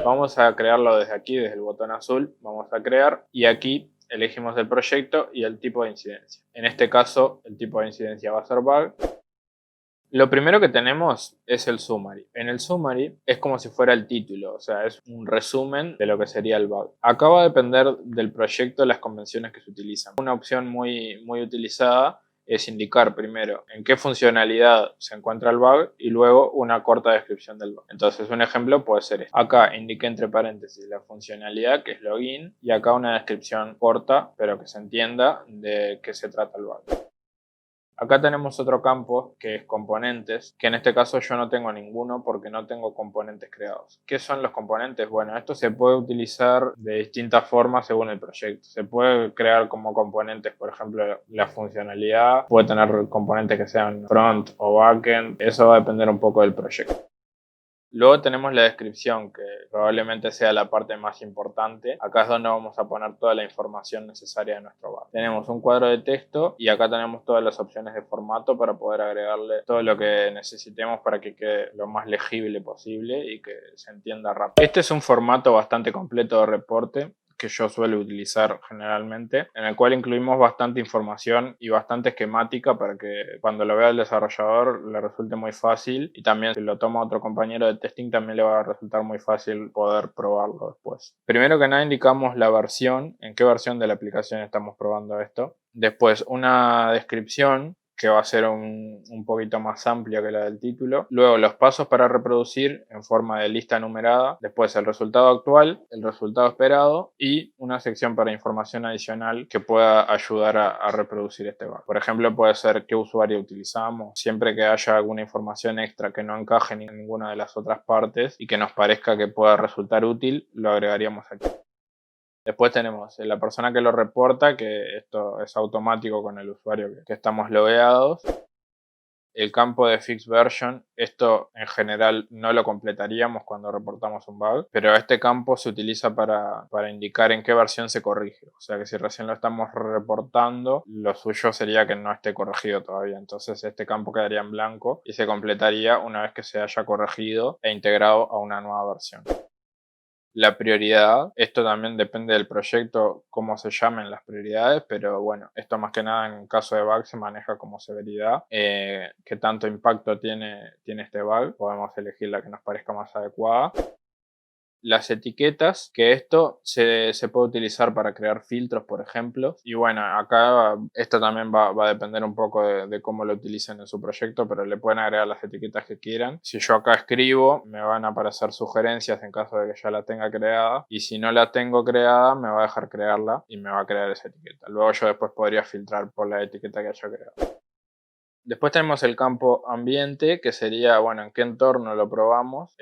Vamos a crearlo desde aquí, desde el botón azul. Vamos a crear y aquí elegimos el proyecto y el tipo de incidencia. En este caso, el tipo de incidencia va a ser bug. Lo primero que tenemos es el summary. En el summary es como si fuera el título, o sea, es un resumen de lo que sería el bug. Acá va a depender del proyecto las convenciones que se utilizan. Una opción muy utilizada es indicar primero en qué funcionalidad se encuentra el bug y luego una corta descripción del bug. Entonces un ejemplo puede ser este. Acá indiqué entre paréntesis la funcionalidad que es login y acá una descripción corta pero que se entienda de qué se trata el bug. Acá tenemos otro campo que es componentes, que en este caso yo no tengo ninguno porque no tengo componentes creados. ¿Qué son los componentes? Bueno, esto se puede utilizar de distintas formas según el proyecto. Se puede crear como componentes, por ejemplo, la funcionalidad, puede tener componentes que sean front o backend, eso va a depender un poco del proyecto. Luego tenemos la descripción, que probablemente sea la parte más importante. Acá es donde vamos a poner toda la información necesaria de nuestro bug. Tenemos un cuadro de texto y acá tenemos todas las opciones de formato para poder agregarle todo lo que necesitemos para que quede lo más legible posible y que se entienda rápido. Este es un formato bastante completo de reporte que yo suelo utilizar generalmente, en el cual incluimos bastante información y bastante esquemática para que cuando lo vea el desarrollador le resulte muy fácil y también si lo toma otro compañero de testing también le va a resultar muy fácil poder probarlo después. Primero que nada indicamos la versión, en qué versión de la aplicación estamos probando esto. Después una descripción que va a ser un poquito más amplia que la del título. Luego los pasos para reproducir en forma de lista numerada. Después el resultado actual, el resultado esperado y una sección para información adicional que pueda ayudar a reproducir este bug. Por ejemplo, puede ser qué usuario utilizamos. Siempre que haya alguna información extra que no encaje en ninguna de las otras partes y que nos parezca que pueda resultar útil, lo agregaríamos aquí. Después tenemos la persona que lo reporta, que esto es automático con el usuario que estamos logueados. El campo de fix version, esto en general no lo completaríamos cuando reportamos un bug, pero este campo se utiliza para indicar en qué versión se corrige. O sea que si recién lo estamos reportando, lo suyo sería que no esté corregido todavía. Entonces este campo quedaría en blanco y se completaría una vez que se haya corregido e integrado a una nueva versión. La prioridad, esto también depende del proyecto, cómo se llamen las prioridades, pero bueno, esto más que nada en caso de bug se maneja como severidad. Qué tanto impacto tiene este bug, podemos elegir la que nos parezca más adecuada. Las etiquetas, que esto se puede utilizar para crear filtros, por ejemplo. Y bueno, acá esto también va a depender un poco de cómo lo utilicen en su proyecto, pero le pueden agregar las etiquetas que quieran. Si yo acá escribo, me van a aparecer sugerencias en caso de que ya la tenga creada. Y si no la tengo creada, me va a dejar crearla y me va a crear esa etiqueta. Luego yo después podría filtrar por la etiqueta que haya creado. Después tenemos el campo ambiente, que sería, bueno, en qué entorno lo probamos.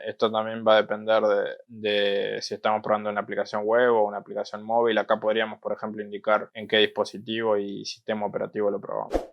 Esto también va a depender de si estamos probando una aplicación web o una aplicación móvil. Acá podríamos, por ejemplo, indicar en qué dispositivo y sistema operativo lo probamos.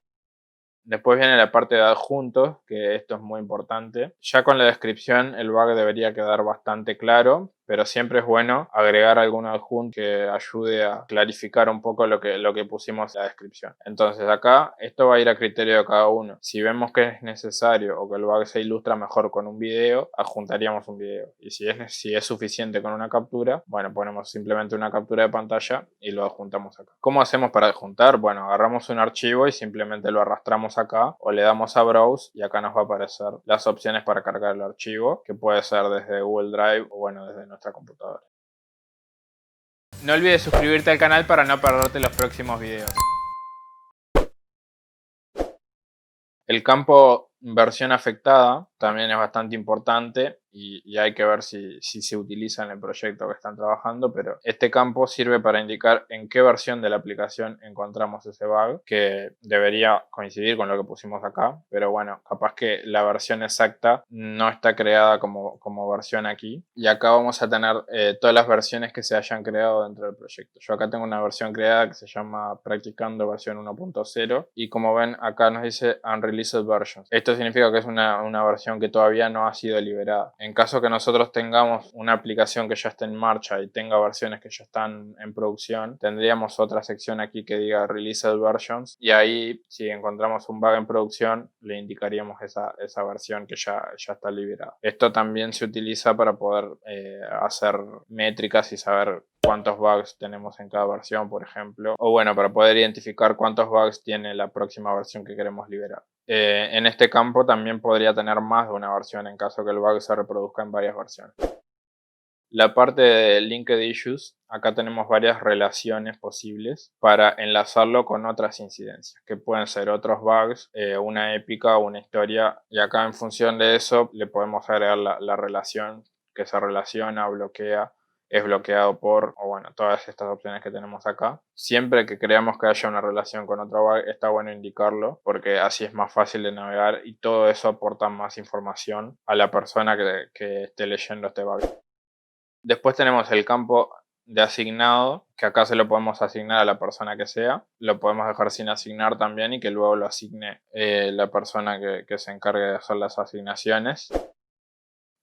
Después viene la parte de adjuntos, que esto es muy importante. Ya con la descripción el bug debería quedar bastante claro, pero siempre es bueno agregar algún adjunto que ayude a clarificar un poco lo que pusimos en la descripción. Entonces acá esto va a ir a criterio de cada uno. Si vemos que es necesario o que el bug se ilustra mejor con un video, adjuntaríamos un video. Y si es suficiente con una captura, bueno, ponemos simplemente una captura de pantalla y lo adjuntamos acá. ¿Cómo hacemos para adjuntar? Bueno, agarramos un archivo y simplemente lo arrastramos acá o le damos a Browse y acá nos va a aparecer las opciones para cargar el archivo, que puede ser desde Google Drive o bueno, desde nuestra computadora. No olvides suscribirte al canal para no perderte los próximos videos. El campo versión afectada también es bastante importante y hay que ver si se utiliza en el proyecto que están trabajando, pero este campo sirve para indicar en qué versión de la aplicación encontramos ese bug, que debería coincidir con lo que pusimos acá, pero bueno, capaz que la versión exacta no está creada como versión aquí. Y acá vamos a tener todas las versiones que se hayan creado dentro del proyecto. Yo acá tengo una versión creada que se llama Practicando versión 1.0 y como ven acá nos dice Unreleased Versions. Esto significa que es una versión versión que todavía no ha sido liberada. En caso que nosotros tengamos una aplicación que ya esté en marcha y tenga versiones que ya están en producción, tendríamos otra sección aquí que diga Released Versions, y ahí si encontramos un bug en producción le indicaríamos esa versión que ya está liberada. Esto también se utiliza para poder hacer métricas y saber cuántos bugs tenemos en cada versión, por ejemplo, o bueno, para poder identificar cuántos bugs tiene la próxima versión que queremos liberar. En este campo también podría tener más de una versión en caso que el bug se reproduzca en varias versiones. La parte de Linked Issues, acá tenemos varias relaciones posibles para enlazarlo con otras incidencias, que pueden ser otros bugs, una épica o una historia, y acá en función de eso le podemos agregar la relación que se relaciona, bloquea, es bloqueado por, o bueno, todas estas opciones que tenemos acá. Siempre que creamos que haya una relación con otro bug, está bueno indicarlo, porque así es más fácil de navegar y todo eso aporta más información a la persona que esté leyendo este bug. Después tenemos el campo de asignado, que acá se lo podemos asignar a la persona que sea. Lo podemos dejar sin asignar también y que luego lo asigne la persona que se encargue de hacer las asignaciones.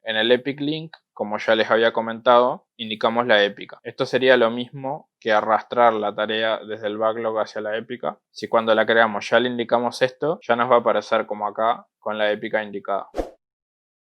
En el Epic Link, como ya les había comentado, indicamos la épica. Esto sería lo mismo que arrastrar la tarea desde el backlog hacia la épica. Si cuando la creamos ya le indicamos esto, ya nos va a aparecer como acá con la épica indicada.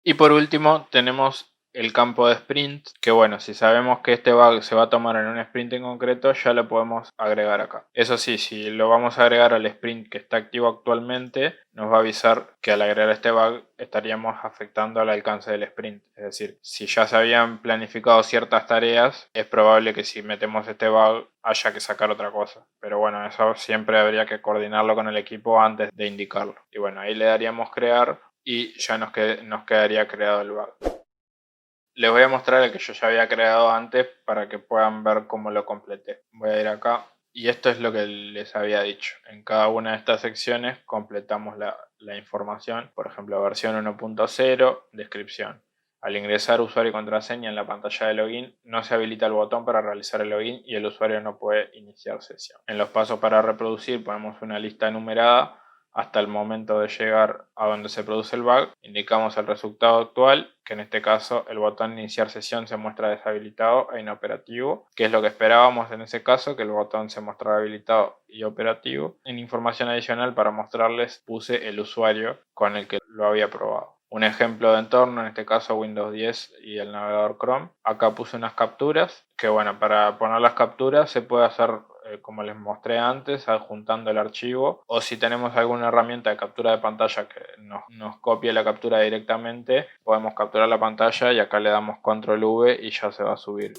Y por último tenemos el campo de sprint, que bueno, si sabemos que este bug se va a tomar en un sprint en concreto, ya lo podemos agregar acá. Eso sí, si lo vamos a agregar al sprint que está activo actualmente, nos va a avisar que al agregar este bug estaríamos afectando al alcance del sprint. Es decir, si ya se habían planificado ciertas tareas, es probable que si metemos este bug haya que sacar otra cosa. Pero bueno, eso siempre habría que coordinarlo con el equipo antes de indicarlo. Y bueno, ahí le daríamos crear y ya nos quedaría creado el bug. Les voy a mostrar el que yo ya había creado antes para que puedan ver cómo lo completé. Voy a ir acá y esto es lo que les había dicho. En cada una de estas secciones completamos la información. Por ejemplo, versión 1.0, descripción. Al ingresar usuario y contraseña en la pantalla de login, no se habilita el botón para realizar el login y el usuario no puede iniciar sesión. En los pasos para reproducir ponemos una lista enumerada hasta el momento de llegar a donde se produce el bug. Indicamos el resultado actual, que en este caso el botón iniciar sesión se muestra deshabilitado e inoperativo, que es lo que esperábamos en ese caso, que el botón se mostrara habilitado y operativo. En información adicional para mostrarles puse el usuario con el que lo había probado. Un ejemplo de entorno, en este caso Windows 10 y el navegador Chrome. Acá puse unas capturas, que bueno, para poner las capturas se puede hacer como les mostré antes, adjuntando el archivo, o si tenemos alguna herramienta de captura de pantalla que nos copie la captura directamente, podemos capturar la pantalla y acá le damos control V y ya se va a subir.